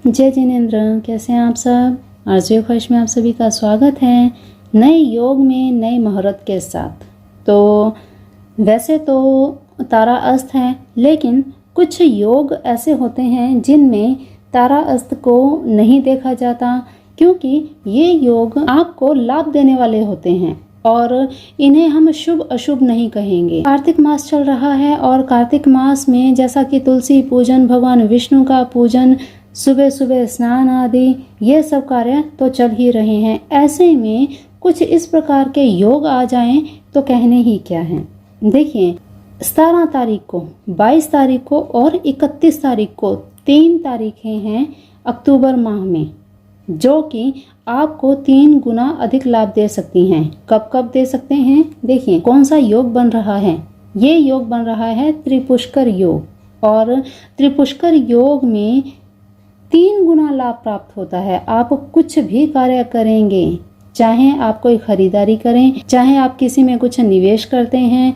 जय जिनेंद्र, कैसे हैं आप सब। आरज़ू ख्वाहिश में आप सभी का स्वागत है नए योग में नई महारत के साथ। तो वैसे तो तारा अस्त है, लेकिन कुछ योग ऐसे होते हैं जिनमें तारा अस्त को नहीं देखा जाता, क्योंकि ये योग आपको लाभ देने वाले होते हैं और इन्हें हम शुभ अशुभ नहीं कहेंगे। कार्तिक मास चल रहा है और कार्तिक मास में जैसा कि तुलसी पूजन, भगवान विष्णु का पूजन, सुबह सुबह स्नान आदि ये सब कार्य तो चल ही रहे हैं। ऐसे में कुछ इस प्रकार के योग आ जाएं तो कहने ही क्या है। देखिए, 17 तारीख को, 22 तारीख को और 31 तारीख को 3 तारीखें हैं अक्टूबर माह में, जो कि आपको 3 गुना अधिक लाभ दे सकती हैं। कब कब दे सकते हैं, देखिए कौन सा योग बन रहा है। ये योग बन रहा है त्रिपुष्कर योग, और त्रिपुष्कर योग में 3 गुना लाभ प्राप्त होता है। आप कुछ भी कार्य करेंगे, चाहे आप कोई खरीदारी करें, चाहे आप किसी में कुछ निवेश करते हैं,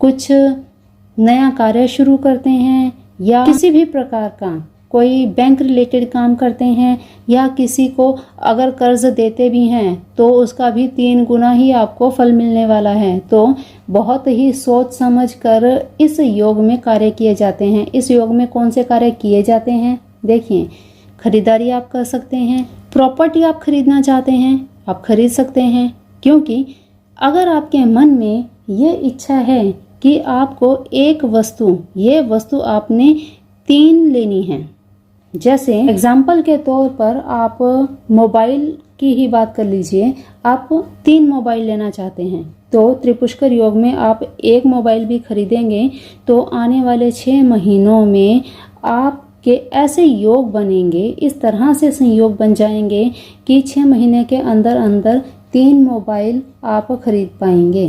कुछ नया कार्य शुरू करते हैं, या किसी भी प्रकार का कोई बैंक रिलेटेड काम करते हैं, या किसी को अगर कर्ज देते भी हैं तो उसका भी 3 गुना ही आपको फल मिलने वाला है। तो बहुत ही सोच समझ कर इस योग में कार्य किए जाते हैं। इस योग में कौन से कार्य किए जाते हैं, देखिए खरीदारी आप कर सकते हैं, प्रॉपर्टी आप खरीदना चाहते हैं आप खरीद सकते हैं, क्योंकि अगर आपके मन में ये इच्छा है कि आपको एक वस्तु, ये वस्तु आपने 3 लेनी है। जैसे एग्जाम्पल के तौर पर आप मोबाइल की ही बात कर लीजिए, आप 3 मोबाइल लेना चाहते हैं, तो त्रिपुष्कर योग में आप 1 मोबाइल भी खरीदेंगे तो आने वाले 6 महीनों में आपके ऐसे योग बनेंगे, इस तरह से संयोग बन जाएंगे कि 6 महीने के अंदर अंदर 3 मोबाइल आप खरीद पाएंगे।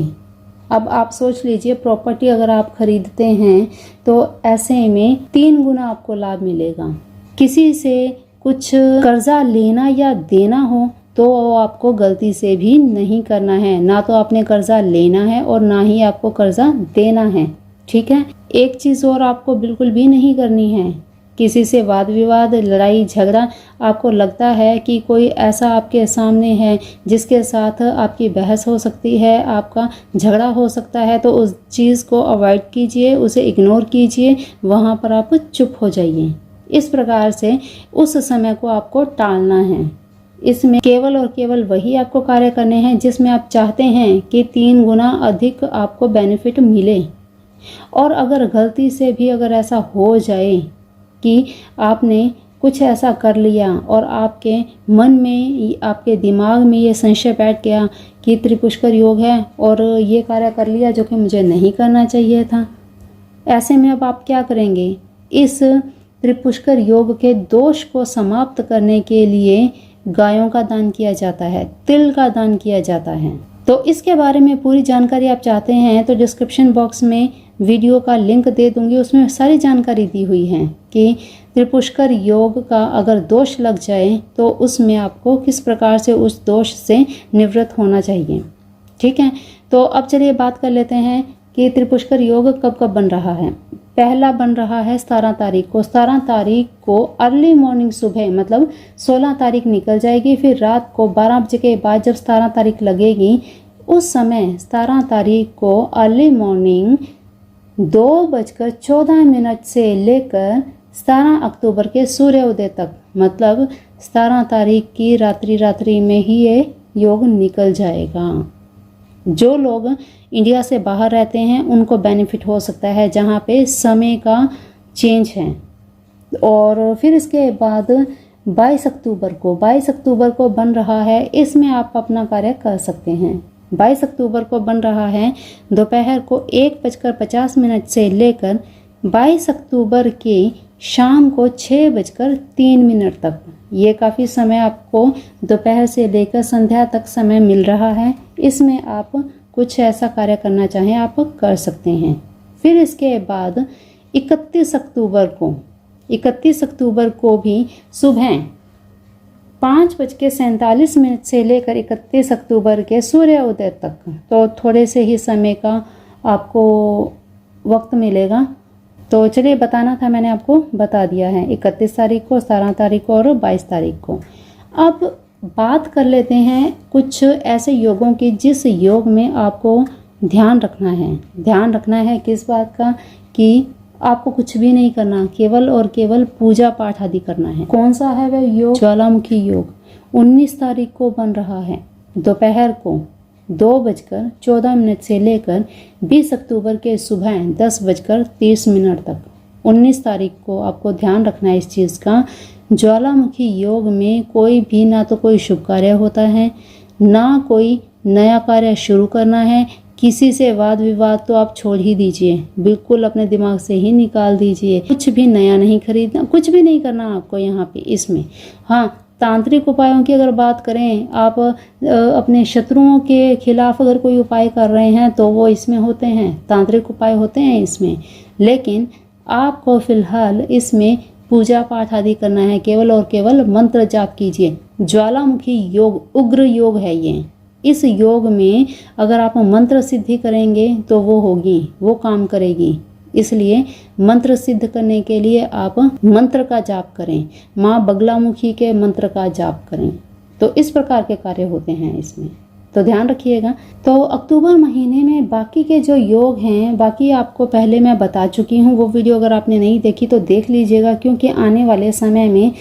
अब आप सोच लीजिए, प्रॉपर्टी अगर आप खरीदते हैं तो ऐसे में 3 गुना आपको लाभ मिलेगा। किसी से कुछ कर्जा लेना या देना हो तो आपको गलती से भी नहीं करना है। ना तो आपने कर्जा लेना है और ना ही आपको कर्जा देना है, ठीक है। एक चीज़ और आपको बिल्कुल भी नहीं करनी है, किसी से वाद विवाद, लड़ाई झगड़ा, आपको लगता है कि कोई ऐसा आपके सामने है जिसके साथ आपकी बहस हो सकती है, आपका झगड़ा हो सकता है, तो उस चीज़ को अवॉइड कीजिए, उसे इग्नोर कीजिए, वहाँ पर आप चुप हो जाइए। इस प्रकार से उस समय को आपको टालना है। इसमें केवल और केवल वही आपको कार्य करने हैं जिसमें आप चाहते हैं कि 3 गुना अधिक आपको बेनिफिट मिले। और अगर गलती से भी अगर ऐसा हो जाए कि आपने कुछ ऐसा कर लिया और आपके मन में, आपके दिमाग में ये संशय बैठ गया कि त्रिपुष्कर योग है और ये कार्य कर लिया जो कि मुझे नहीं करना चाहिए था, ऐसे में अब आप क्या करेंगे। इस त्रिपुष्कर योग के दोष को समाप्त करने के लिए गायों का दान किया जाता है, तिल का दान किया जाता है। तो इसके बारे में पूरी जानकारी आप चाहते हैं तो डिस्क्रिप्शन बॉक्स में वीडियो का लिंक दे दूंगी, उसमें सारी जानकारी दी हुई है कि त्रिपुष्कर योग का अगर दोष लग जाए तो उसमें आपको किस प्रकार से उस दोष से निवृत्त होना चाहिए, ठीक है। तो अब चलिए बात कर लेते हैं कि त्रिपुष्कर योग कब कब बन रहा है। पहला बन रहा है 17 तारीख को। 17 तारीख को अर्ली मॉर्निंग, सुबह मतलब 16 तारीख निकल जाएगी, फिर रात को 12 बजे के बाद जब 17 तारीख लगेगी, उस समय 17 तारीख को अर्ली मॉर्निंग 2:14 से लेकर 17 अक्टूबर के सूर्योदय तक, मतलब 17 तारीख की रात्रि में ही ये योग निकल जाएगा। जो लोग इंडिया से बाहर रहते हैं उनको बेनिफिट हो सकता है, जहाँ पे समय का चेंज है। और फिर इसके बाद 22 अक्टूबर को बन रहा है, इसमें आप अपना कार्य कर सकते हैं। 22 अक्टूबर को बन रहा है दोपहर को 1:50 से लेकर 22 अक्टूबर के शाम को 6:03 तक। ये काफ़ी समय आपको दोपहर से लेकर संध्या तक समय मिल रहा है। इसमें आप कुछ ऐसा कार्य करना चाहें आप कर सकते हैं। फिर इसके बाद 31 अक्टूबर को भी सुबह 5:47 से लेकर 31 अक्टूबर के सूर्योदय तक, तो थोड़े से ही समय का आपको वक्त मिलेगा। तो चलिए बताना था, मैंने आपको बता दिया है 31 तारीख को, 17 तारीख को और 22 तारीख को। अब बात कर लेते हैं कुछ ऐसे योगों की जिस योग में आपको ध्यान रखना है। ध्यान रखना है किस बात का, कि आपको कुछ भी नहीं करना, केवल और केवल पूजा पाठ आदि करना है। कौन सा है वह योग? ज्वालामुखी योग 19 तारीख को बन रहा है दोपहर को 2:14 से लेकर 20 अक्टूबर के सुबह 10:30 तक। 19 तारीख को आपको ध्यान रखना है इस चीज़ का। ज्वालामुखी योग में कोई भी ना तो कोई शुभ कार्य होता है, ना कोई नया कार्य शुरू करना है। किसी से वाद विवाद तो आप छोड़ ही दीजिए, बिल्कुल अपने दिमाग से ही निकाल दीजिए। कुछ भी नया नहीं खरीदना, कुछ भी नहीं करना आपको यहाँ पे इसमें। हाँ, तांत्रिक उपायों की अगर बात करें, आप अपने शत्रुओं के खिलाफ अगर कोई उपाय कर रहे हैं तो वो इसमें होते हैं, तांत्रिक उपाय होते हैं इसमें। लेकिन आपको फिलहाल इसमें पूजा पाठ आदि करना है, केवल और केवल मंत्र जाप कीजिए। ज्वालामुखी योग उग्र योग है ये। इस योग में अगर आप मंत्र सिद्धि करेंगे तो वो होगी, वो काम करेगी। इसलिए मंत्र सिद्ध करने के लिए आप मंत्र का जाप करें, माँ बगलामुखी के मंत्र का जाप करें। तो इस प्रकार के कार्य होते हैं इसमें, तो ध्यान रखिएगा। तो अक्टूबर महीने में बाकी के जो योग हैं, बाकी आपको पहले मैं बता चुकी हूँ। वो वीडियो अगर आपने नहीं देखी तो देख लीजिएगा, क्योंकि आने वाले समय में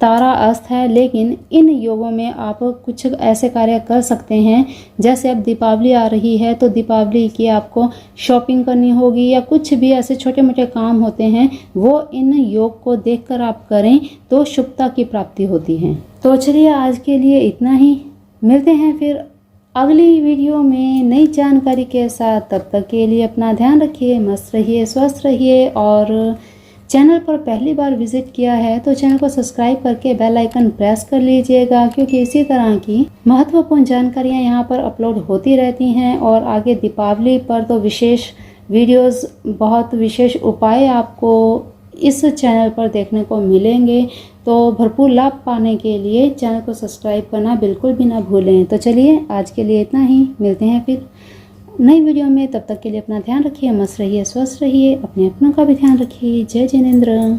तारा अस्त है। लेकिन इन योगों में आप कुछ ऐसे कार्य कर सकते हैं, जैसे अब दीपावली आ रही है तो दीपावली की आपको शॉपिंग करनी होगी, या कुछ भी ऐसे छोटे मोटे काम होते हैं वो इन योग को देखकर आप करें तो शुभता की प्राप्ति होती है। तो चलिए आज के लिए इतना ही, मिलते हैं फिर अगली वीडियो में नई जानकारी के साथ। तब तक के लिए अपना ध्यान रखिए, मस्त रहिए, स्वस्थ रहिए। और चैनल पर पहली बार विजिट किया है तो चैनल को सब्सक्राइब करके बेल आइकन प्रेस कर लीजिएगा, क्योंकि इसी तरह की महत्वपूर्ण जानकारियां यहां पर अपलोड होती रहती हैं। और आगे दीपावली पर तो विशेष वीडियोस, बहुत विशेष उपाय आपको इस चैनल पर देखने को मिलेंगे। तो भरपूर लाभ पाने के लिए चैनल को सब्सक्राइब करना बिल्कुल भी ना भूलें। तो चलिए आज के लिए इतना ही, मिलते हैं फिर नई वीडियो में। तब तक के लिए अपना ध्यान रखिए, मस्त रहिए, स्वस्थ रहिए, अपने अपनों का भी ध्यान रखिए। जय जिनेंद्र।